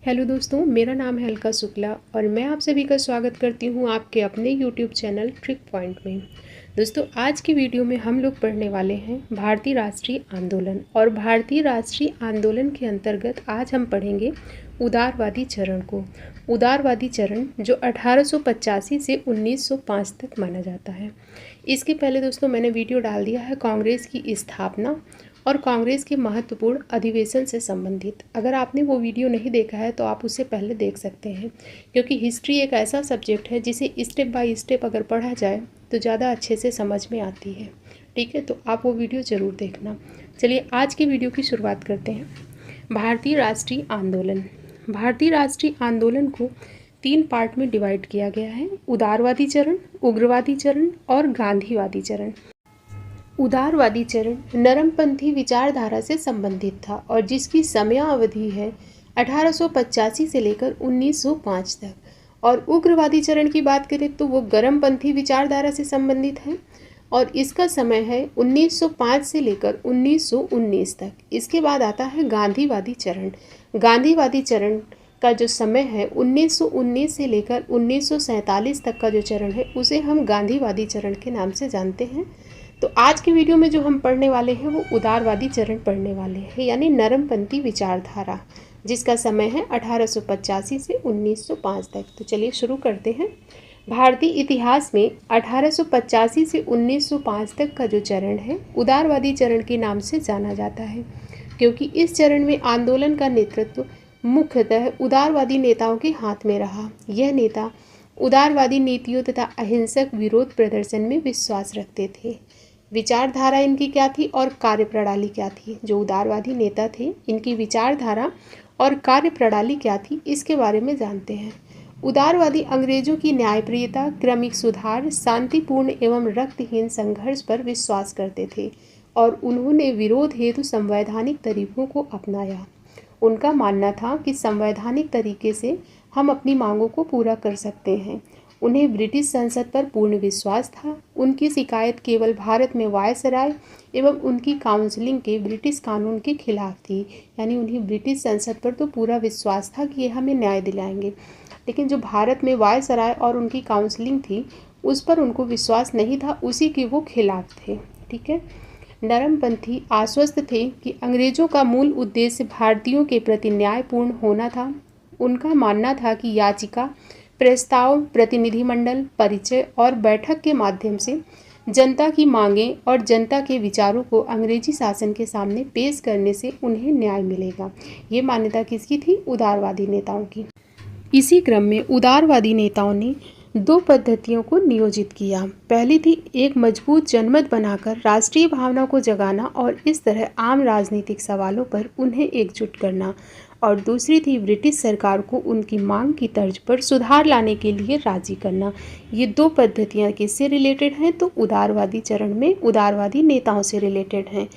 Hello दोस्तों, मेरा नाम है अलका शुक्ला और मैं आप सभी का स्वागत करती हूँ आपके अपने यूट्यूब चैनल ट्रिक पॉइंट में। दोस्तों, आज की वीडियो में हम लोग पढ़ने वाले हैं भारतीय राष्ट्रीय आंदोलन। और भारतीय राष्ट्रीय आंदोलन के अंतर्गत आज हम पढ़ेंगे उदारवादी चरण को। उदारवादी चरण जो 1885 से 1905 तक माना जाता है। इसके पहले दोस्तों मैंने वीडियो डाल दिया है कांग्रेस की स्थापना और कांग्रेस के महत्वपूर्ण अधिवेशन से संबंधित। अगर आपने वो वीडियो नहीं देखा है तो आप उससे पहले देख सकते हैं, क्योंकि हिस्ट्री एक ऐसा सब्जेक्ट है जिसे स्टेप बाय स्टेप अगर पढ़ा जाए तो ज़्यादा अच्छे से समझ में आती है। ठीक है, तो आप वो वीडियो ज़रूर देखना। चलिए आज की वीडियो की शुरुआत करते हैं। भारतीय राष्ट्रीय आंदोलन। भारतीय राष्ट्रीय आंदोलन को 3 पार्ट में डिवाइड किया गया है: उदारवादी चरण, उग्रवादी चरण और गांधीवादी चरण। उदारवादी चरण नरमपंथी विचारधारा से संबंधित था और जिसकी समयावधि है 1885 से लेकर 1905 तक। और उग्रवादी चरण की बात करें तो वो गर्मपंथी विचारधारा से संबंधित है और इसका समय है 1905 से लेकर 1919 तक। इसके बाद आता है गांधीवादी चरण। गांधीवादी चरण का जो समय है 1919 से लेकर 1947 तक का जो चरण है उसे हम गांधीवादी चरण के नाम से जानते हैं। तो आज की वीडियो में जो हम पढ़ने वाले हैं वो उदारवादी चरण पढ़ने वाले हैं, यानी नरमपंथी विचारधारा, जिसका समय है 1885 से 1905 तक। तो चलिए शुरू करते हैं। भारतीय इतिहास में 1885 से 1905 तक का जो चरण है उदारवादी चरण के नाम से जाना जाता है, क्योंकि इस चरण में आंदोलन का नेतृत्व मुख्यतः उदारवादी नेताओं के हाथ में रहा। यह नेता उदारवादी नीतियों तथा अहिंसक विरोध प्रदर्शन में विश्वास रखते थे। विचारधारा इनकी क्या थी और कार्यप्रणाली क्या थी? जो उदारवादी नेता थे इनकी विचारधारा और कार्यप्रणाली क्या थी, इसके बारे में जानते हैं। उदारवादी अंग्रेजों की न्यायप्रियता, क्रमिक सुधार, शांतिपूर्ण एवं रक्तहीन संघर्ष पर विश्वास करते थे और उन्होंने विरोध हेतु संवैधानिक तरीकों को अपनाया। उनका मानना था कि संवैधानिक तरीके से हम अपनी मांगों को पूरा कर सकते हैं। उन्हें ब्रिटिश संसद पर पूर्ण विश्वास था। उनकी शिकायत केवल भारत में वायसराय एवं उनकी काउंसिलिंग के ब्रिटिश कानून के खिलाफ थी, यानी उन्हें ब्रिटिश संसद पर तो पूरा विश्वास था कि ये हमें न्याय दिलाएंगे, लेकिन जो भारत में वायसराय और उनकी काउंसिलिंग थी उस पर उनको विश्वास नहीं था, उसी के वो खिलाफ थे। ठीक है, नरमपंथी आश्वस्त थे कि अंग्रेजों का मूल उद्देश्य भारतीयों के प्रति न्यायपूर्ण होना था। उनका मानना था कि याचिका, प्रस्ताव, प्रतिनिधिमंडल, परिचय और बैठक के माध्यम से जनता की मांगें और जनता के विचारों को अंग्रेजी शासन के सामने पेश करने से उन्हें न्याय मिलेगा। ये मान्यता किसकी थी? उदारवादी नेताओं की। इसी क्रम में उदारवादी नेताओं ने 2 पद्धतियों को नियोजित किया। पहली थी एक मजबूत जनमत बनाकर राष्ट्रीय भावना को जगाना और इस तरह आम राजनीतिक सवालों पर उन्हें एकजुट करना, और दूसरी थी ब्रिटिश सरकार को उनकी मांग की तर्ज पर सुधार लाने के लिए राजी करना। ये 2 पद्धतियाँ किससे रिलेटेड हैं? तो उदारवादी चरण में उदारवादी नेताओं से रिलेटेड हैं।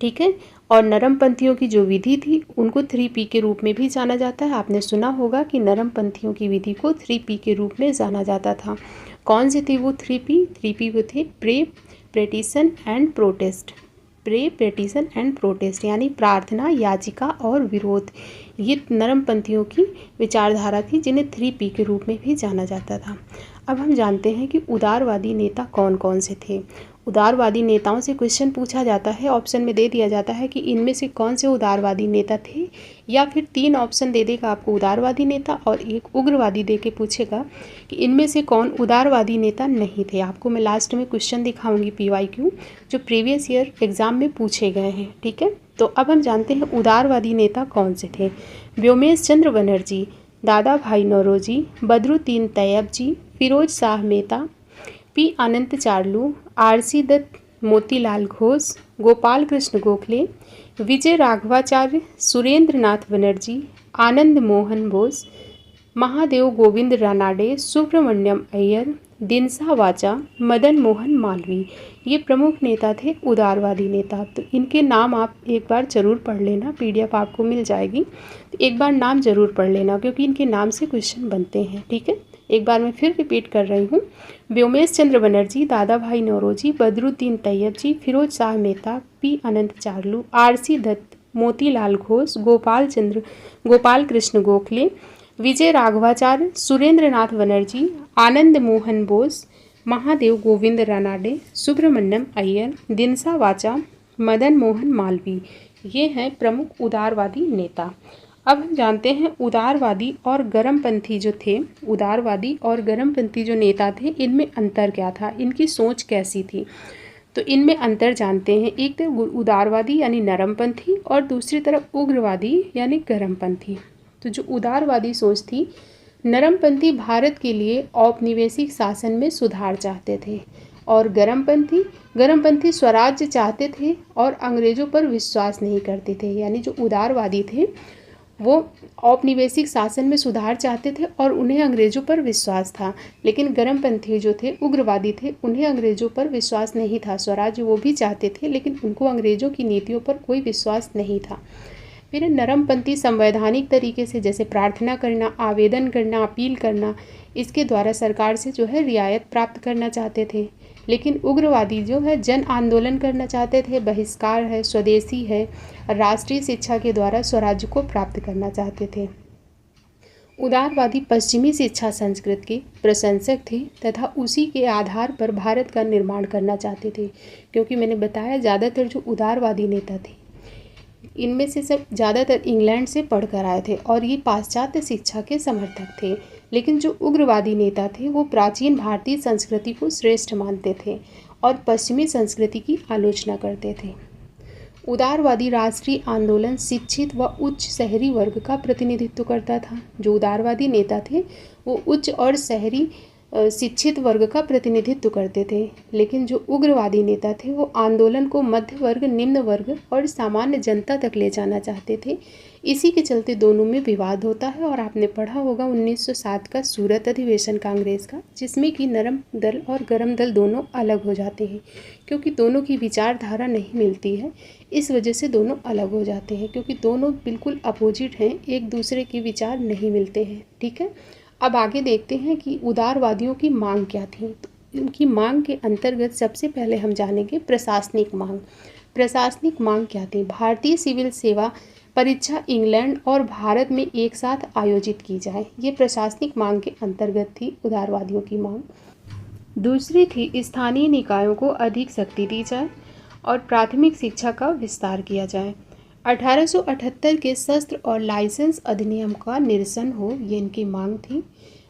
ठीक है, और नरमपंथियों की जो विधि थी उनको 3P के रूप में भी जाना जाता है। आपने सुना होगा कि नरमपंथियों की विधि को 3P के रूप में जाना जाता था। कौन से थे वो 3P वो थे pray, petition and protest. Pray, petition and protest यानी प्रार्थना, याचिका और विरोध। ये नरमपंथियों की विचारधारा थी जिन्हें 3P के रूप में भी जाना जाता था। अब हम जानते हैं कि उदारवादी नेता कौन कौन से थे। उदारवादी नेताओं से क्वेश्चन पूछा जाता है, ऑप्शन में दे दिया जाता है कि इनमें से कौन से उदारवादी नेता थे, या फिर 3 ऑप्शन दे देगा आपको उदारवादी नेता और एक उग्रवादी दे के पूछेगा कि इनमें से कौन उदारवादी नेता नहीं थे। आपको मैं लास्ट में क्वेश्चन दिखाऊंगी PYQ जो प्रीवियस ईयर एग्जाम में पूछे गए हैं। ठीक है, तो अब हम जानते हैं उदारवादी नेता कौन से थे। व्योमेश चंद्र बनर्जी, दादा भाई नौरोजी, बदरुद्दीन तैयब जी, फिरोज शाह मेहता, P अनंत चार्लू, RC दत्त, मोतीलाल घोष, गोपाल कृष्ण गोखले, विजय राघवाचार्य, सुरेंद्र नाथ बनर्जी, आनंद मोहन बोस, महादेव गोविंद रानाडे, सुब्रमण्यम अय्यर, दिनसा वाचा, मदन मोहन मालवीय। ये प्रमुख नेता थे उदारवादी नेता। तो इनके नाम आप एक बार ज़रूर पढ़ लेना, PDF आपको मिल जाएगी, तो एक बार नाम ज़रूर पढ़ लेना क्योंकि इनके नाम से क्वेश्चन बनते हैं। ठीक है, एक बार मैं फिर रिपीट कर रही हूँ। व्योमेश चंद्र बनर्जी, दादा भाई नौरोजी, बदरुद्दीन तैयब जी, फिरोज शाह मेहता, P अनंत चार्लू, RC दत्त, मोतीलाल घोष, गोपाल कृष्ण गोखले, विजय राघवाचार्य, सुरेंद्रनाथ बनर्जी, आनंद मोहन बोस, महादेव गोविंद रानाडे, सुब्रमण्यम अय्यर, दिनसा वाचा, मदन मोहन मालवीय, ये हैं प्रमुख उदारवादी नेता। अब हम जानते हैं उदारवादी और गर्मपंथी जो थे, उदारवादी और गर्मपंथी जो नेता थे, इनमें अंतर क्या था, इनकी सोच कैसी थी। तो इनमें अंतर जानते हैं। एक तरफ उदारवादी यानी नरमपंथी और दूसरी तरफ उग्रवादी यानी गर्मपंथी। तो जो उदारवादी सोच थी, नरमपंथी भारत के लिए औपनिवेशिक शासन में सुधार चाहते थे और गर्मपंथी स्वराज्य चाहते थे और अंग्रेज़ों पर विश्वास नहीं करते थे। यानी जो उदारवादी थे वो औपनिवेशिक शासन में सुधार चाहते थे और उन्हें अंग्रेज़ों पर विश्वास था, लेकिन गर्मपंथी जो थे, उग्रवादी थे, उन्हें अंग्रेज़ों पर विश्वास नहीं था। स्वराज्य वो भी चाहते थे लेकिन उनको अंग्रेज़ों की नीतियों पर कोई विश्वास नहीं था। फिर नरमपंथी संवैधानिक तरीके से जैसे प्रार्थना करना, आवेदन करना, अपील करना, इसके द्वारा सरकार से जो है रियायत प्राप्त करना चाहते थे। लेकिन उग्रवादी जो है जन आंदोलन करना चाहते थे, बहिष्कार है, स्वदेशी है, राष्ट्रीय शिक्षा के द्वारा स्वराज्य को प्राप्त करना चाहते थे। उदारवादी पश्चिमी शिक्षा संस्कृति के प्रशंसक थे तथा उसी के आधार पर भारत का निर्माण करना चाहते थे, क्योंकि मैंने बताया ज़्यादातर जो उदारवादी नेता थे इनमें से सब ज़्यादातर इंग्लैंड से पढ़कर आए थे और ये पाश्चात्य शिक्षा के समर्थक थे। लेकिन जो उग्रवादी नेता थे वो प्राचीन भारतीय संस्कृति को श्रेष्ठ मानते थे और पश्चिमी संस्कृति की आलोचना करते थे। उदारवादी राष्ट्रीय आंदोलन शिक्षित व उच्च शहरी वर्ग का प्रतिनिधित्व करता था। जो उदारवादी नेता थे वो उच्च और शहरी शिक्षित वर्ग का प्रतिनिधित्व करते थे, लेकिन जो उग्रवादी नेता थे वो आंदोलन को मध्य वर्ग, निम्न वर्ग और सामान्य जनता तक ले जाना चाहते थे। इसी के चलते दोनों में विवाद होता है और आपने पढ़ा होगा 1907 का सूरत अधिवेशन कांग्रेस का, जिसमें कि नरम दल और गर्म दल दोनों अलग हो जाते हैं, क्योंकि दोनों की विचारधारा नहीं मिलती है। इस वजह से दोनों अलग हो जाते हैं, क्योंकि दोनों बिल्कुल अपोजिट हैं, एक दूसरे के विचार नहीं मिलते हैं। ठीक है, अब आगे देखते हैं कि उदारवादियों की मांग क्या थी। तो इनकी मांग के अंतर्गत सबसे पहले हम जानेंगे प्रशासनिक मांग। प्रशासनिक मांग क्या थी? भारतीय सिविल सेवा परीक्षा इंग्लैंड और भारत में एक साथ आयोजित की जाए, ये प्रशासनिक मांग के अंतर्गत थी उदारवादियों की मांग। दूसरी थी स्थानीय निकायों को अधिक शक्ति दी जाए और प्राथमिक शिक्षा का विस्तार किया जाए। 1878 के शस्त्र और लाइसेंस अधिनियम का निरसन हो, ये इनकी मांग थी।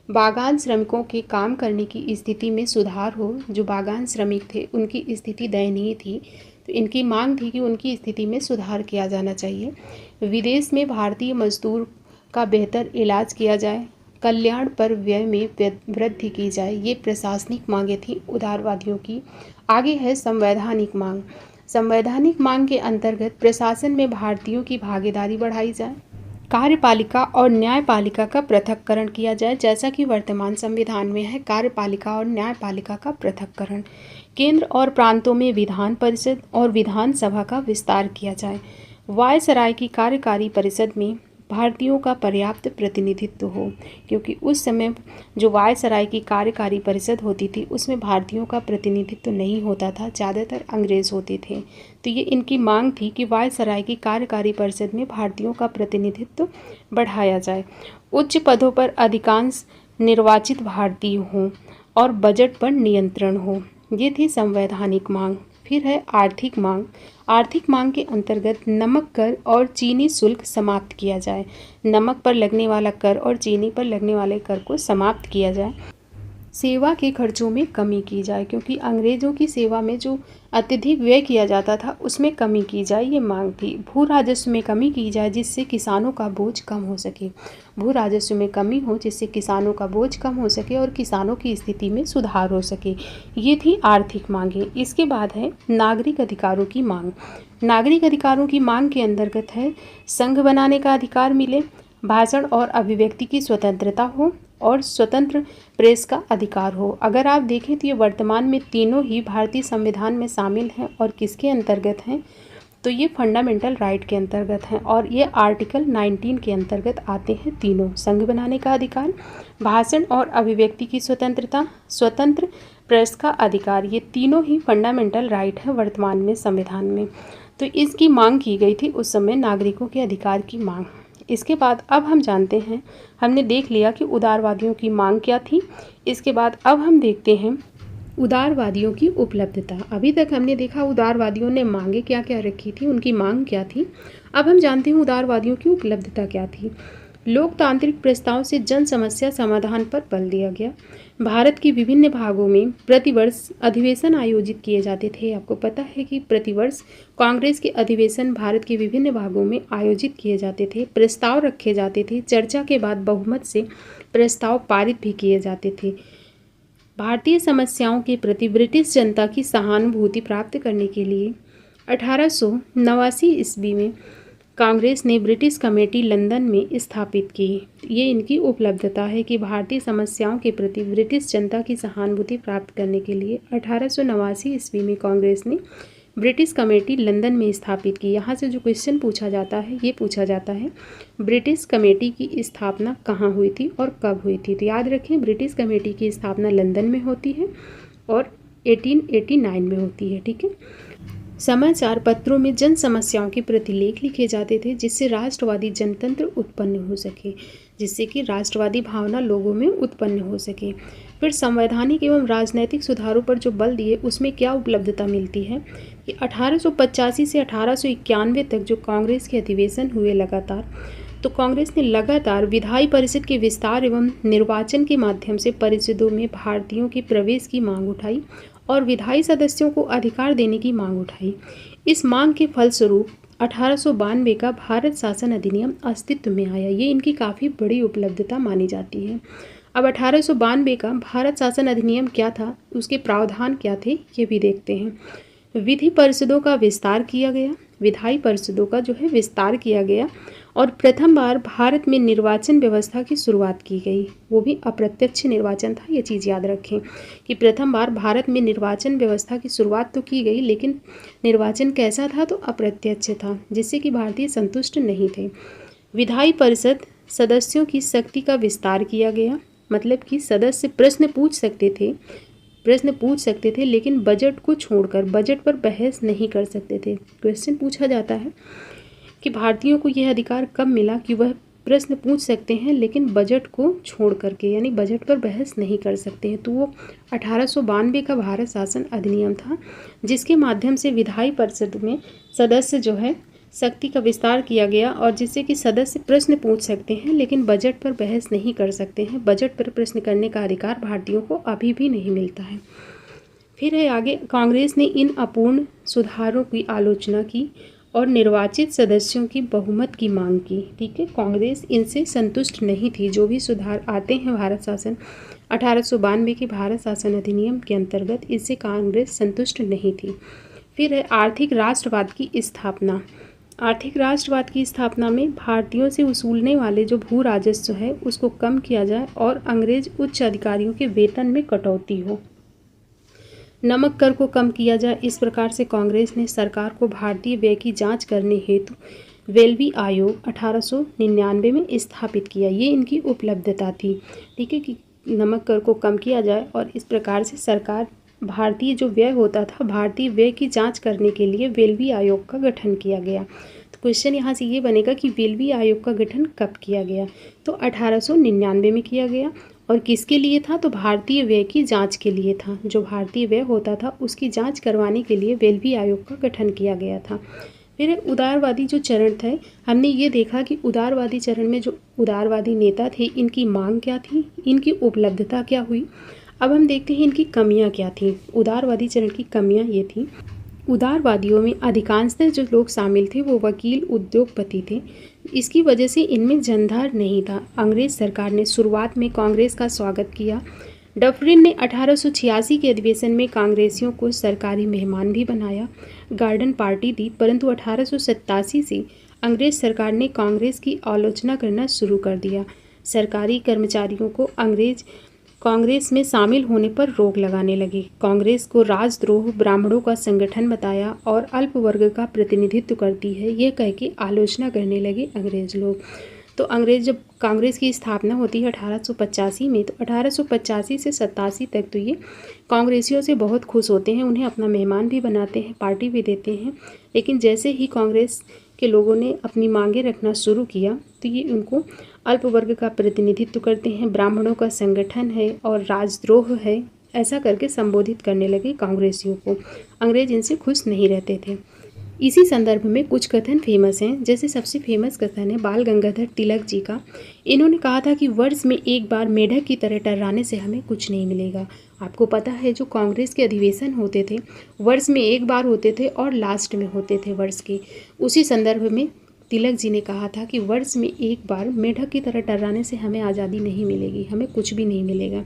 बागान श्रमिकों के काम करने की स्थिति में सुधार हो। जो बागान श्रमिक थे उनकी स्थिति दयनीय थी, तो इनकी मांग थी कि उनकी स्थिति में सुधार किया जाना चाहिए। विदेश में भारतीय मजदूर का बेहतर इलाज किया जाए, कल्याण पर व्यय में वृद्धि की जाए, ये प्रशासनिक मांगें थी उदारवादियों की। आगे है संवैधानिक मांग। संवैधानिक मांग के अंतर्गत प्रशासन में भारतीयों की भागीदारी बढ़ाई जाए, कार्यपालिका और न्यायपालिका का पृथक्करण किया जाए, जैसा कि वर्तमान संविधान में है कार्यपालिका और न्यायपालिका का पृथक्करण। केंद्र और प्रांतों में विधान परिषद और विधानसभा का विस्तार किया जाए। वायसराय की कार्यकारी परिषद में भारतीयों का पर्याप्त प्रतिनिधित्व हो, क्योंकि उस समय जो वायसराय की कार्यकारी परिषद होती थी उसमें भारतीयों का प्रतिनिधित्व नहीं होता था, ज़्यादातर अंग्रेज होते थे। तो ये इनकी मांग थी कि वायसराय की कार्यकारी परिषद में भारतीयों का प्रतिनिधित्व बढ़ाया जाए। उच्च पदों पर अधिकांश निर्वाचित भारतीय हों और बजट पर नियंत्रण हो, ये थी संवैधानिक मांग। फिर है आर्थिक मांग। आर्थिक मांग के अंतर्गत नमक कर और चीनी शुल्क समाप्त किया जाए। नमक पर लगने वाला कर और चीनी पर लगने वाले कर को समाप्त किया जाए। सेवा के खर्चों में कमी की जाए, क्योंकि अंग्रेज़ों की सेवा में जो अत्यधिक व्यय किया जाता था उसमें कमी की जाए, ये मांग थी। भू राजस्व में कमी की जाए जिससे किसानों का बोझ कम हो सके। भू राजस्व में कमी हो जिससे किसानों का बोझ कम हो सके और किसानों की स्थिति में सुधार हो सके, ये थी आर्थिक मांगे। इसके बाद है नागरिक अधिकारों की मांग। नागरिक अधिकारों की मांग के अंतर्गत है संघ बनाने का अधिकार मिले, भाषण और अभिव्यक्ति की स्वतंत्रता हो और स्वतंत्र प्रेस का अधिकार हो। अगर आप देखें तो ये वर्तमान में तीनों ही भारतीय संविधान में शामिल हैं और किसके अंतर्गत हैं, तो ये फंडामेंटल राइट के अंतर्गत हैं और ये आर्टिकल 19 के अंतर्गत आते हैं तीनों। संघ बनाने का अधिकार, भाषण और अभिव्यक्ति की स्वतंत्रता, स्वतंत्र प्रेस का अधिकार, ये तीनों ही फंडामेंटल राइट है वर्तमान में संविधान में। तो इसकी मांग की गई थी उस समय, नागरिकों के अधिकार की मांग। इसके बाद अब हम जानते हैं, हमने देख लिया कि उदारवादियों की मांग क्या थी। इसके बाद अब हम देखते हैं उदारवादियों की उपलब्धता। अभी तक हमने देखा उदारवादियों ने मांगे क्या क्या रखी थी, उनकी मांग क्या थी। अब हम जानते हैं उदारवादियों की उपलब्धता क्या थी। लोकतांत्रिक प्रस्ताव से जन समस्या समाधान पर बल दिया गया। भारत के विभिन्न भागों में प्रतिवर्ष अधिवेशन आयोजित किए जाते थे। आपको पता है कि प्रतिवर्ष कांग्रेस के अधिवेशन भारत के विभिन्न भागों में आयोजित किए जाते थे। प्रस्ताव रखे जाते थे, चर्चा के बाद बहुमत से प्रस्ताव पारित भी किए जाते थे। भारतीय समस्याओं के प्रति ब्रिटिश जनता की सहानुभूति प्राप्त करने के लिए 1889 ईस्वी में कांग्रेस ने ब्रिटिश कमेटी लंदन में स्थापित की। ये इनकी उपलब्धता है कि भारतीय समस्याओं के प्रति ब्रिटिश जनता की सहानुभूति प्राप्त करने के लिए 1889 ईस्वी में कांग्रेस ने ब्रिटिश कमेटी लंदन में स्थापित की। यहाँ से जो क्वेश्चन पूछा जाता है, ये पूछा जाता है ब्रिटिश कमेटी की स्थापना कहाँ हुई थी और कब हुई थी। तो याद रखें, ब्रिटिश कमेटी की स्थापना लंदन में होती है और 1889 में होती है। ठीक है। समाचार पत्रों में जन समस्याओं के प्रतिलेख लिखे जाते थे, जिससे राष्ट्रवादी जनतंत्र उत्पन्न हो सके, जिससे कि राष्ट्रवादी भावना लोगों में उत्पन्न हो सके। फिर संवैधानिक एवं राजनैतिक सुधारों पर जो बल दिए, उसमें क्या उपलब्धता मिलती है कि 1885 से 1891 तक जो कांग्रेस के अधिवेशन हुए लगातार, तो कांग्रेस ने लगातार विधायी परिषद के विस्तार एवं निर्वाचन के माध्यम से परिषदों में भारतीयों के प्रवेश की मांग उठाई और विधायी सदस्यों को अधिकार देने की मांग उठाई। इस मांग के फलस्वरूप 1892 का भारत शासन अधिनियम अस्तित्व में आया। ये इनकी काफ़ी बड़ी उपलब्धता मानी जाती है। अब 1892 का भारत शासन अधिनियम क्या था, उसके प्रावधान क्या थे, ये भी देखते हैं। विधि परिषदों का विस्तार किया गया, विधायी परिषदों का जो है विस्तार किया गया और प्रथम बार भारत में निर्वाचन व्यवस्था की शुरुआत की गई। वो भी अप्रत्यक्ष निर्वाचन था, ये चीज़ याद रखें कि प्रथम बार भारत में निर्वाचन व्यवस्था की शुरुआत तो की गई, लेकिन निर्वाचन कैसा था, तो अप्रत्यक्ष था, जिससे कि भारतीय संतुष्ट नहीं थे। विधायी परिषद सदस्यों की शक्ति का विस्तार किया गया, मतलब कि सदस्य प्रश्न पूछ सकते थे लेकिन बजट को छोड़कर, बजट पर बहस नहीं कर सकते थे। क्वेश्चन पूछा जाता है कि भारतीयों को यह अधिकार कब मिला कि वह प्रश्न पूछ सकते हैं लेकिन बजट को छोड़ करके, यानी बजट पर बहस नहीं कर सकते हैं। तो वो 1892 का भारत शासन अधिनियम था, जिसके माध्यम से विधायी परिषद में सदस्य जो है शक्ति का विस्तार किया गया और जिससे कि सदस्य प्रश्न पूछ सकते हैं लेकिन बजट पर बहस नहीं कर सकते हैं। बजट पर प्रश्न करने का अधिकार भारतीयों को अभी भी नहीं मिलता है। फिर है आगे, कांग्रेस ने इन अपूर्ण सुधारों की आलोचना की और निर्वाचित सदस्यों की बहुमत की मांग की। ठीक है, कांग्रेस इनसे संतुष्ट नहीं थी। जो भी सुधार आते हैं भारत शासन 1892 के भारत शासन अधिनियम के अंतर्गत, इससे कांग्रेस संतुष्ट नहीं थी। फिर है आर्थिक राष्ट्रवाद की स्थापना। आर्थिक राष्ट्रवाद की स्थापना में भारतीयों से वसूलने वाले जो भू राजस्व है उसको कम किया जाए और अंग्रेज उच्च अधिकारियों के वेतन में कटौती हो, नमक कर को कम किया जाए। इस प्रकार से कांग्रेस ने सरकार को भारतीय व्यय की जांच करने हेतु वेल्बी आयोग 1899 में स्थापित किया। ये इनकी उपलब्धता थी। ठीक है, कि नमक कर को कम किया जाए और इस प्रकार से सरकार भारतीय जो व्यय होता था, भारतीय व्यय की जांच करने के लिए वेल्बी आयोग का गठन किया गया। तो क्वेश्चन यहाँ से ये बनेगा कि वेल्बी आयोग का गठन कब किया गया, तो 1899 में किया गया। और किसके लिए था, तो भारतीय व्यय की जांच के लिए था। जो भारतीय व्यय होता था उसकी जांच करवाने के लिए वेल्बी आयोग का गठन किया गया था। फिर उदारवादी जो चरण थे, हमने ये देखा कि उदारवादी चरण में जो उदारवादी नेता थे, इनकी मांग क्या थी, इनकी उपलब्धता क्या हुई। अब हम देखते हैं इनकी कमियां क्या थी। उदारवादी चरण की कमियां ये थी, उदारवादियों में अधिकांशतः जो लोग शामिल थे वो वकील उद्योगपति थे। इसकी वजह से इनमें जनधार नहीं था। अंग्रेज सरकार ने शुरुआत में कांग्रेस का स्वागत किया। डफरिन ने 1886 के अधिवेशन में कांग्रेसियों को सरकारी मेहमान भी बनाया, गार्डन पार्टी दी, परंतु 1887 से अंग्रेज सरकार ने कांग्रेस की आलोचना करना शुरू कर दिया। सरकारी कर्मचारियों को अंग्रेज कांग्रेस में शामिल होने पर रोक लगाने लगे। कांग्रेस को राजद्रोह, ब्राह्मणों का संगठन बताया और अल्प वर्ग का प्रतिनिधित्व करती है, यह कह के आलोचना करने लगे अंग्रेज लोग। तो जब कांग्रेस की स्थापना होती है 1885 में, तो 1885 से 87 तक तो ये कांग्रेसियों से बहुत खुश होते हैं, उन्हें अपना मेहमान भी बनाते हैं, पार्टी भी देते हैं। लेकिन जैसे ही कांग्रेस के लोगों ने अपनी मांगें रखना शुरू किया तो ये उनको अल्प वर्ग का प्रतिनिधित्व करते हैं, ब्राह्मणों का संगठन है और राजद्रोह है, ऐसा करके संबोधित करने लगे कांग्रेसियों को। अंग्रेज इनसे खुश नहीं रहते थे। इसी संदर्भ में कुछ कथन फेमस हैं, जैसे सबसे फेमस कथन है बाल गंगाधर तिलक जी का। इन्होंने कहा था कि वर्ष में एक बार मेढक की तरह टर्राने से हमें कुछ नहीं मिलेगा। आपको पता है जो कांग्रेस के अधिवेशन होते थे वर्ष में एक बार होते थे और लास्ट में होते थे वर्ष के। उसी संदर्भ में तिलक जी ने कहा था कि वर्ष में एक बार मेढक की तरह टर्राने से हमें आज़ादी नहीं मिलेगी, हमें कुछ भी नहीं मिलेगा।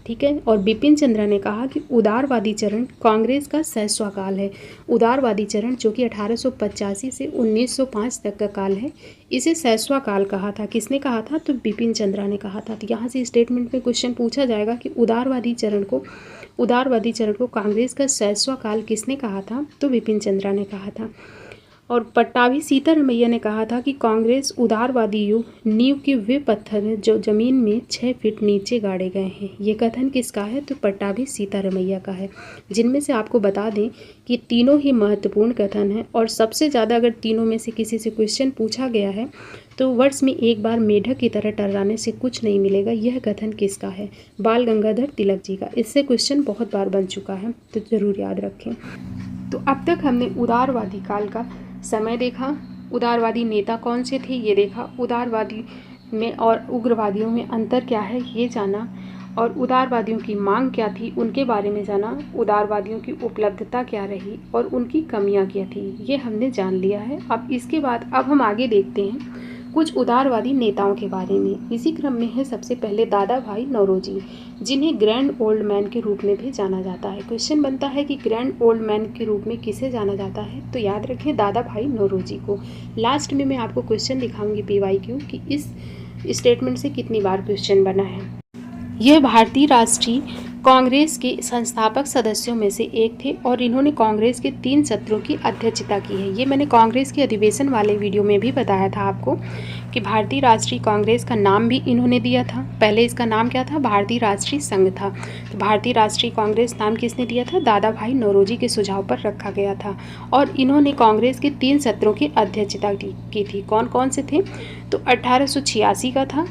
ठीक है। और बिपिन चंद्र ने कहा कि उदारवादी चरण कांग्रेस का शैशव काल है। उदारवादी चरण जो कि 1885 से 1905 तक का काल है, इसे शैशव काल कहा था। किसने कहा था? तो बिपिन चंद्र ने कहा था। तो यहाँ से स्टेटमेंट में क्वेश्चन पूछा जाएगा कि उदारवादी चरण को कांग्रेस का शैशव काल किसने कहा था? तो बिपिन चंद्र ने कहा था। और पट्टाभी सीतारमैया ने कहा था कि कांग्रेस उदारवादी युग नींव के वे पत्थर हैं जो जमीन में 6 फीट नीचे गाड़े गए हैं। ये कथन किसका है? तो पट्टाभी सीतारमैया का है। जिनमें से आपको बता दें कि तीनों ही महत्वपूर्ण कथन हैं और सबसे ज़्यादा अगर तीनों में से किसी से क्वेश्चन पूछा गया है तो वर्ष में एक बार मेढक की तरह टर्राने से कुछ नहीं मिलेगा, यह कथन किसका है? बाल गंगाधर तिलक जी का। इससे क्वेश्चन बहुत बार बन चुका है, तो ज़रूर याद रखें। तो अब तक हमने उदारवादी काल का समय देखा, उदारवादी नेता कौन से थे ये देखा, उदारवादी में और उग्रवादियों में अंतर क्या है ये जाना, और उदारवादियों की मांग क्या थी उनके बारे में जाना, उदारवादियों की उपलब्धता क्या रही और उनकी कमियां क्या थी, ये हमने जान लिया है। अब इसके बाद अब हम आगे देखते हैं कुछ उदारवादी नेताओं के बारे में। इसी क्रम में है सबसे पहले दादा भाई नौरोजी, जिन्हें ग्रैंड ओल्ड मैन के रूप में भी जाना जाता है। क्वेश्चन बनता है कि ग्रैंड ओल्ड मैन के रूप में किसे जाना जाता है? तो याद रखें दादा भाई नौरोजी को। लास्ट में मैं आपको क्वेश्चन दिखाऊंगी PYQ कि इस स्टेटमेंट से कितनी बार क्वेश्चन बना है। यह भारतीय राष्ट्रीय कांग्रेस के संस्थापक सदस्यों में से एक थे और इन्होंने कांग्रेस के 3 सत्रों की अध्यक्षता की है। ये मैंने कांग्रेस के अधिवेशन वाले वीडियो में भी बताया था आपको कि भारतीय राष्ट्रीय कांग्रेस का नाम भी इन्होंने दिया था। पहले इसका नाम क्या था? भारतीय राष्ट्रीय संघ था। तो भारतीय राष्ट्रीय कांग्रेस नाम किसने दिया था? दादा भाई नौरोजी के सुझाव पर रखा गया था। और इन्होंने कांग्रेस के 3 सत्रों की अध्यक्षता की थी। कौन कौन से थे? तो 1886 का था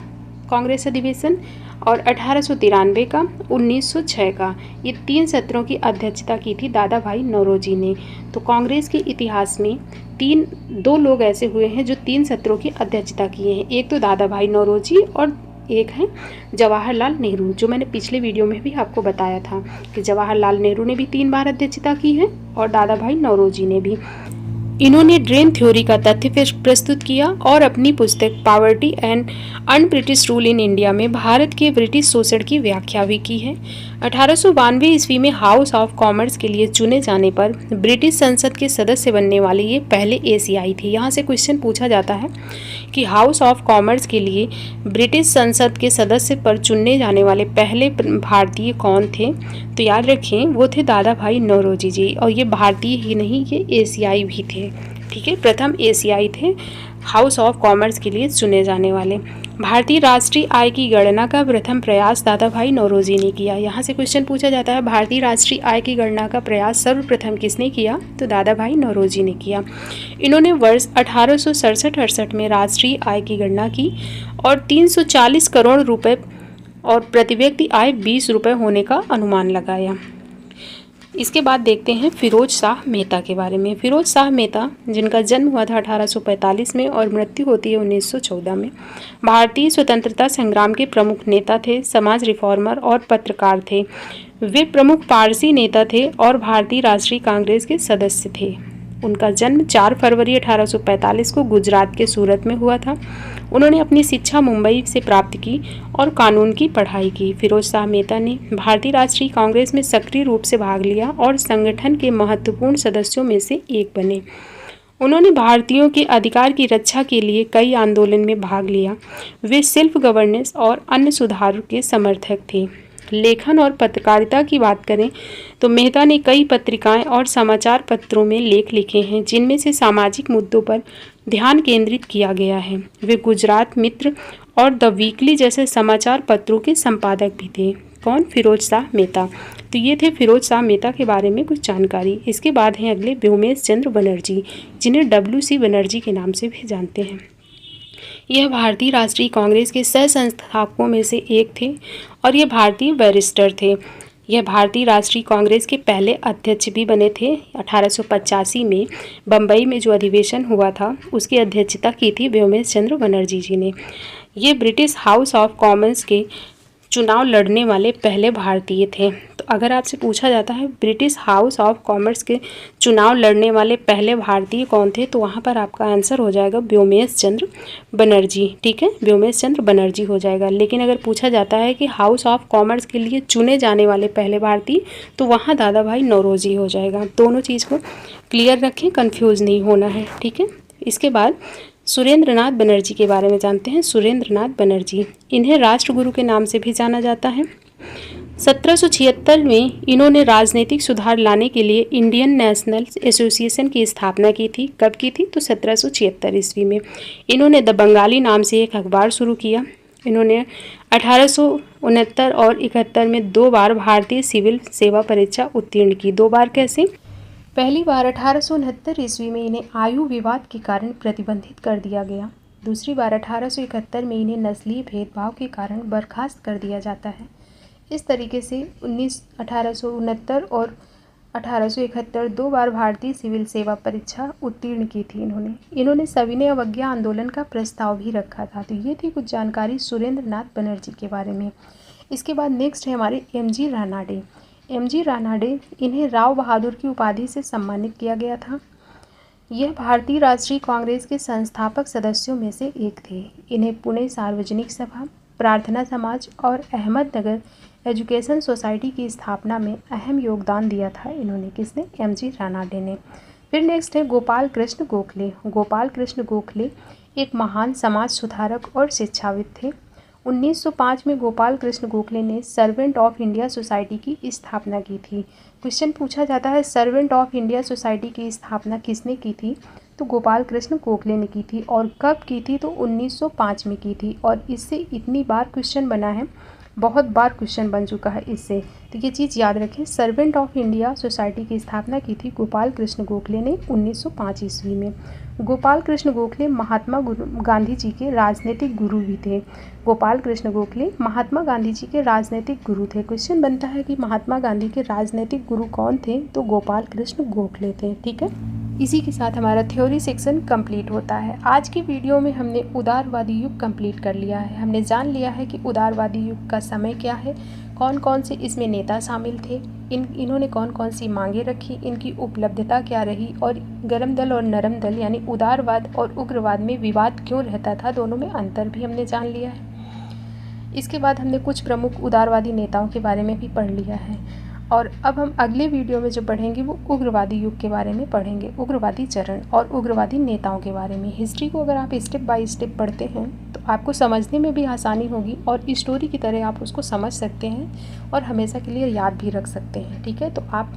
कांग्रेस अधिवेशन, और 1893 का, 1906 का, ये 3 सत्रों की अध्यक्षता की थी दादा भाई नौरोजी ने। तो कांग्रेस के इतिहास में 2 लोग ऐसे हुए हैं जो 3 सत्रों की अध्यक्षता किए हैं। एक तो दादा भाई नौरोजी और एक है जवाहरलाल नेहरू, जो मैंने पिछले वीडियो में भी आपको बताया था कि जवाहरलाल नेहरू ने भी 3 बार अध्यक्षता की है और दादा भाई नौरोजी ने भी। इन्होंने ड्रेन थ्योरी का तथ्य प्रस्तुत किया और अपनी पुस्तक poverty and un British rule in India में भारत के ब्रिटिश शोषण की व्याख्या भी की है। 1892 ईस्वी में हाउस ऑफ कॉमर्स के लिए चुने जाने पर ब्रिटिश संसद के सदस्य बनने वाले ये पहले एशियाई थे। यहाँ से क्वेश्चन पूछा जाता है कि हाउस ऑफ कॉमर्स के लिए ब्रिटिश संसद के सदस्य पर चुनने जाने वाले पहले भारतीय कौन थे? तो याद रखें वो थे दादा भाई नौरोजी जी। और ये भारतीय ही नहीं, ये एशियाई भी थे। ठीक है, प्रथम एशियाई थे हाउस ऑफ कॉमर्स के लिए चुने जाने वाले। भारतीय राष्ट्रीय आय की गणना का प्रथम प्रयास दादा भाई नौरोजी ने किया। यहाँ से क्वेश्चन पूछा जाता है भारतीय राष्ट्रीय आय की गणना का प्रयास सर्वप्रथम किसने किया? तो दादा भाई नौरोजी ने किया। इन्होंने वर्ष 1867-68 में राष्ट्रीय आय की गणना की और 340 करोड़ रुपए और प्रति व्यक्ति आय 20 रुपये होने का अनुमान लगाया। इसके बाद देखते हैं फिरोज शाह मेहता के बारे में। फिरोज शाह मेहता, जिनका जन्म हुआ था 1845 में और मृत्यु होती है 1914 में, भारतीय स्वतंत्रता संग्राम के प्रमुख नेता थे, समाज रिफॉर्मर और पत्रकार थे। वे प्रमुख पारसी नेता थे और भारतीय राष्ट्रीय कांग्रेस के सदस्य थे। उनका जन्म 4 फरवरी 1845 को गुजरात के सूरत में हुआ था। उन्होंने अपनी शिक्षा मुंबई से प्राप्त की और कानून की पढ़ाई की। फिरोज शाह मेहता ने भारतीय राष्ट्रीय कांग्रेस में सक्रिय रूप से भाग लिया और संगठन के महत्वपूर्ण सदस्यों में से एक बने। उन्होंने भारतीयों के अधिकार की रक्षा के लिए कई आंदोलन में भाग लिया। वे सेल्फ गवर्नेंस और अन्य सुधारों के समर्थक थे। लेखन और पत्रकारिता की बात करें तो मेहता ने कई पत्रिकाएं और समाचार पत्रों में लेख लिखे हैं, जिनमें से सामाजिक मुद्दों पर ध्यान केंद्रित किया गया है। वे गुजरात मित्र और द वीकली जैसे समाचार पत्रों के संपादक भी थे। कौन? फिरोज शाह मेहता। तो ये थे फिरोज शाह मेहता के बारे में कुछ जानकारी। इसके बाद हैं अगले व्योमेश चंद्र बनर्जी, जिन्हें WC बनर्जी के नाम से भी जानते हैं। यह भारतीय राष्ट्रीय कांग्रेस के सह संस्थापकों में से एक थे और ये भारतीय बैरिस्टर थे। यह भारतीय राष्ट्रीय कांग्रेस के पहले अध्यक्ष भी बने थे। 1885 में बम्बई में जो अधिवेशन हुआ था उसकी अध्यक्षता की थी व्योमेश चंद्र बनर्जी जी ने। ये ब्रिटिश हाउस ऑफ कॉमन्स के चुनाव लड़ने वाले पहले भारतीय थे। तो अगर आपसे पूछा जाता है ब्रिटिश हाउस ऑफ कॉमन्स के चुनाव लड़ने वाले पहले भारतीय कौन थे, तो वहाँ पर आपका आंसर हो जाएगा व्योमेश चंद्र बनर्जी। ठीक है, व्योमेश चंद्र बनर्जी हो जाएगा। लेकिन अगर पूछा जाता है कि हाउस ऑफ कॉमन्स के लिए चुने जाने वाले पहले भारतीय, तो वहाँ दादा भाई नौरोजी हो जाएगा। दोनों चीज़ को क्लियर रखें, कन्फ्यूज़ नहीं होना है। ठीक है, इसके बाद सुरेंद्र नाथ बनर्जी के बारे में जानते हैं। सुरेंद्र नाथ बनर्जी, इन्हें राष्ट्रगुरु के नाम से भी जाना जाता है। 1776 में इन्होंने राजनीतिक सुधार लाने के लिए इंडियन नेशनल एसोसिएशन की स्थापना की थी। कब की थी? तो 1776 ईस्वी में। इन्होंने द बंगाली नाम से एक अखबार शुरू किया। इन्होंने 1869 और 71 में 2 बार भारतीय सिविल सेवा परीक्षा उत्तीर्ण की। 2 बार कैसे? पहली बार 1869 ईस्वी में इन्हें आयु विवाद के कारण प्रतिबंधित कर दिया गया। दूसरी बार 1871 में इन्हें नस्लीय भेदभाव के कारण बर्खास्त कर दिया जाता है। इस तरीके से 1869 और 1871 2 बार भारतीय सिविल सेवा परीक्षा उत्तीर्ण की थी इन्होंने सविनय अवज्ञा आंदोलन का प्रस्ताव भी रखा था। तो ये थी कुछ जानकारी सुरेंद्र नाथ बनर्जी के बारे में। इसके बाद नेक्स्ट है हमारे MG रानाडे। MG रानाडे, इन्हें राव बहादुर की उपाधि से सम्मानित किया गया था। यह भारतीय राष्ट्रीय कांग्रेस के संस्थापक सदस्यों में से एक थे। इन्हें पुणे सार्वजनिक सभा, प्रार्थना समाज और अहमदनगर एजुकेशन सोसाइटी की स्थापना में अहम योगदान दिया था इन्होंने। किसने? MG रानाडे ने। फिर नेक्स्ट है गोपाल कृष्ण गोखले। गोपाल कृष्ण गोखले एक महान समाज सुधारक और शिक्षाविद थे। 1905 में गोपाल कृष्ण गोखले ने सर्वेंट ऑफ इंडिया सोसाइटी की स्थापना की थी। क्वेश्चन पूछा जाता है सर्वेंट ऑफ इंडिया सोसाइटी की स्थापना किसने की थी? तो गोपाल कृष्ण गोखले ने की थी। और कब की थी? तो 1905 में की थी। और इससे इतनी बार क्वेश्चन बना है, बहुत बार क्वेश्चन बन चुका है इससे, तो ये चीज़ याद रखें। सर्वेंट ऑफ इंडिया सोसाइटी की स्थापना की थी गोपाल कृष्ण गोखले ने 1905 ईस्वी में। गोपाल कृष्ण गोखले महात्मा गांधी जी के राजनीतिक गुरु भी थे। गोपाल कृष्ण गोखले महात्मा गांधी जी के राजनीतिक गुरु थे। क्वेश्चन बनता है कि महात्मा गांधी के राजनीतिक गुरु कौन थे? तो गोपाल कृष्ण गोखले थे। ठीक है, इसी के साथ हमारा थ्योरी सेक्शन कंप्लीट होता है। आज की वीडियो में हमने उदारवादी युग कंप्लीट कर लिया है। हमने जान लिया है कि उदारवादी युग का समय क्या है, कौन कौन से इसमें नेता शामिल थे, इन्होंने कौन कौन सी मांगें रखी, इनकी उपलब्धता क्या रही, और गर्म दल और नरम दल यानी उदारवाद और उग्रवाद में विवाद क्यों रहता था, दोनों में अंतर भी हमने जान लिया है। इसके बाद हमने कुछ प्रमुख उदारवादी नेताओं के बारे में भी पढ़ लिया है। और अब हम अगले वीडियो में जो पढ़ेंगे वो उग्रवादी युग के बारे में पढ़ेंगे, उग्रवादी चरण और उग्रवादी नेताओं के बारे में। हिस्ट्री को अगर आप स्टेप बाय स्टेप पढ़ते हैं तो आपको समझने में भी आसानी होगी और स्टोरी की तरह आप उसको समझ सकते हैं और हमेशा के लिए याद भी रख सकते हैं। ठीक है, तो आप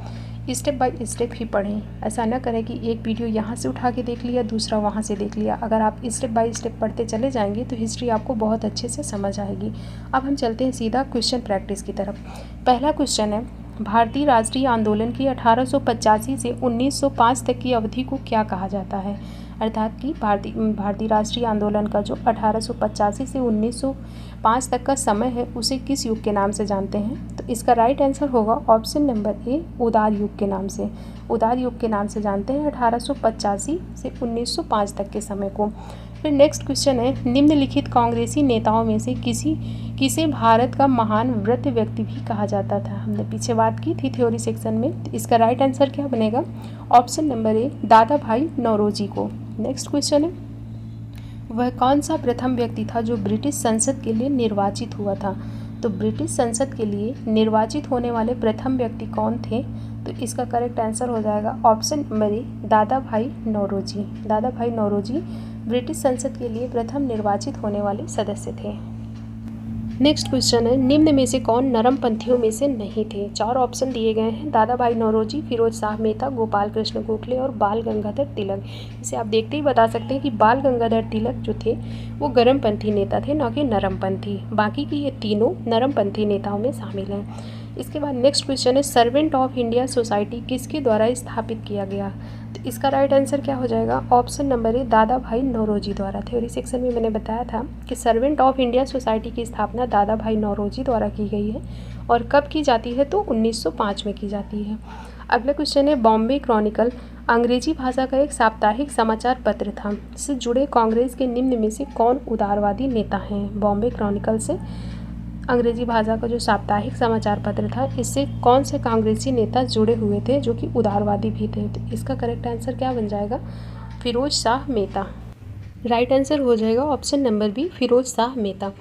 स्टेप बाय स्टेप ही पढ़ें। ऐसा ना करें कि एक वीडियो यहाँ से उठा के देख लिया, दूसरा वहाँ से देख लिया। अगर आप स्टेप बाय स्टेप पढ़ते चले जाएंगे तो हिस्ट्री आपको बहुत अच्छे से समझ आएगी। अब हम चलते हैं सीधा क्वेश्चन प्रैक्टिस की तरफ। पहला क्वेश्चन है, भारतीय राष्ट्रीय आंदोलन की 1885 से 1905 तक की अवधि को क्या कहा जाता है? अर्थात कि भारतीय राष्ट्रीय आंदोलन का जो 1885 से 1905 तक का समय है उसे किस युग के नाम से जानते हैं? तो इसका राइट आंसर होगा ऑप्शन नंबर ए, उदार युग के नाम से। उदार युग के नाम से जानते हैं 1885 से 1905 तक के समय को। फिर नेक्स्ट क्वेश्चन है, निम्नलिखित कांग्रेसी नेताओं में से किसे भारत का महान वृद्ध व्यक्ति भी कहा जाता था? हमने पीछे बात की थी थ्योरी सेक्शन में। तो इसका राइट आंसर क्या बनेगा? ऑप्शन नंबर ए, दादा भाई नौरोजी को। नेक्स्ट क्वेश्चन है, वह कौन सा प्रथम व्यक्ति था जो ब्रिटिश संसद के लिए निर्वाचित हुआ था? तो ब्रिटिश संसद के लिए निर्वाचित होने वाले प्रथम व्यक्ति कौन थे? तो इसका करेक्ट आंसर हो जाएगा ऑप्शन नंबर ए, दादा भाई नौरोजी। दादा भाई नौरोजी ब्रिटिश संसद के लिए प्रथम निर्वाचित होने वाले सदस्य थे। नेक्स्ट क्वेश्चन है, निम्न में से कौन नरमपंथियों में से नहीं थे? 4 ऑप्शन दिए गए हैं, दादा भाई नौरोजी, फिरोज शाह मेहता, गोपाल कृष्ण गोखले और बाल गंगाधर तिलक। इसे आप देखते ही बता सकते हैं कि बाल गंगाधर तिलक जो थे वो गर्मपंथी नेता थे, ना कि नरमपंथी। बाकी की ये तीनों नरमपंथी नेताओं में शामिल हैं। इसके बाद नेक्स्ट क्वेश्चन है, सर्वेंट ऑफ इंडिया सोसाइटी किसके द्वारा स्थापित किया गया? तो इसका राइट आंसर क्या हो जाएगा? ऑप्शन नंबर ए, दादा भाई नौरोजी द्वारा। थ्योरी सेक्शन में मैंने बताया था कि सर्वेंट ऑफ इंडिया सोसाइटी की स्थापना दादा भाई नौरोजी द्वारा की गई है। और कब की जाती है? तो 1905 में की जाती है। अगला क्वेश्चन है, बॉम्बे क्रॉनिकल अंग्रेजी भाषा का एक साप्ताहिक समाचार पत्र था। इससे जुड़े कांग्रेस के निम्न में से कौन उदारवादी नेता हैं? बॉम्बे क्रॉनिकल से अंग्रेजी भाषा का जो साप्ताहिक समाचार पत्र था, इससे कौन से कांग्रेसी नेता जुड़े हुए थे जो कि उदारवादी भी थे? तो इसका करेक्ट आंसर क्या बन जाएगा? फिरोज शाह मेहता। राइट आंसर हो जाएगा option number B, Firoz Shah Mehta.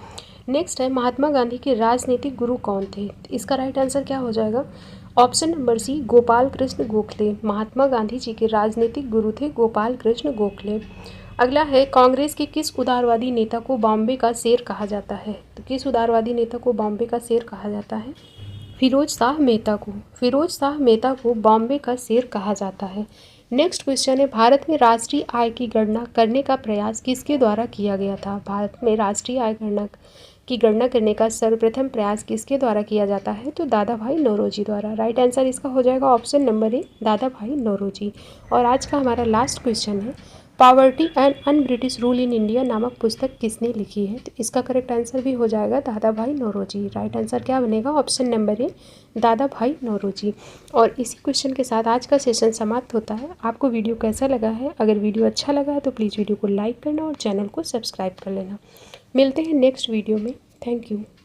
Next है, महात्मा गांधी के राजनीतिक गुरु कौन थे? तो इसका राइट आंसर क्या हो जाएगा? Option number C, Gopal Krishna Gokhale. Mahatma Gandhi ji के राजनीतिक गुरु थे गोपाल कृष्ण गोखले। अगला है, कांग्रेस के किस उदारवादी नेता को बॉम्बे का शेर कहा जाता है? तो किस उदारवादी नेता को बॉम्बे का शेर कहा जाता है? फिरोज शाह मेहता को। फिरोज शाह मेहता को बॉम्बे का शेर कहा जाता है। नेक्स्ट क्वेश्चन है, भारत में राष्ट्रीय आय की गणना करने का प्रयास किसके द्वारा किया गया था? भारत में राष्ट्रीय आय की गणना करने का सर्वप्रथम प्रयास किसके द्वारा किया जाता है? तो दादा भाई नौरोजी द्वारा। राइट आंसर इसका हो जाएगा ऑप्शन नंबर ए, दादा भाई नौरोजी। और आज का हमारा लास्ट क्वेश्चन है, poverty and un British rule in India नामक पुस्तक किसने लिखी है? तो इसका करेक्ट आंसर भी हो जाएगा दादा भाई नौरोजी। राइट आंसर क्या बनेगा? ऑप्शन नंबर ए, दादा भाई नौरोजी। और इसी क्वेश्चन के साथ आज का सेशन समाप्त होता है। आपको वीडियो कैसा लगा है? अगर वीडियो अच्छा लगा है तो प्लीज़ वीडियो को लाइक करना और चैनल को सब्सक्राइब कर लेना। मिलते हैं नेक्स्ट वीडियो में। Thank you.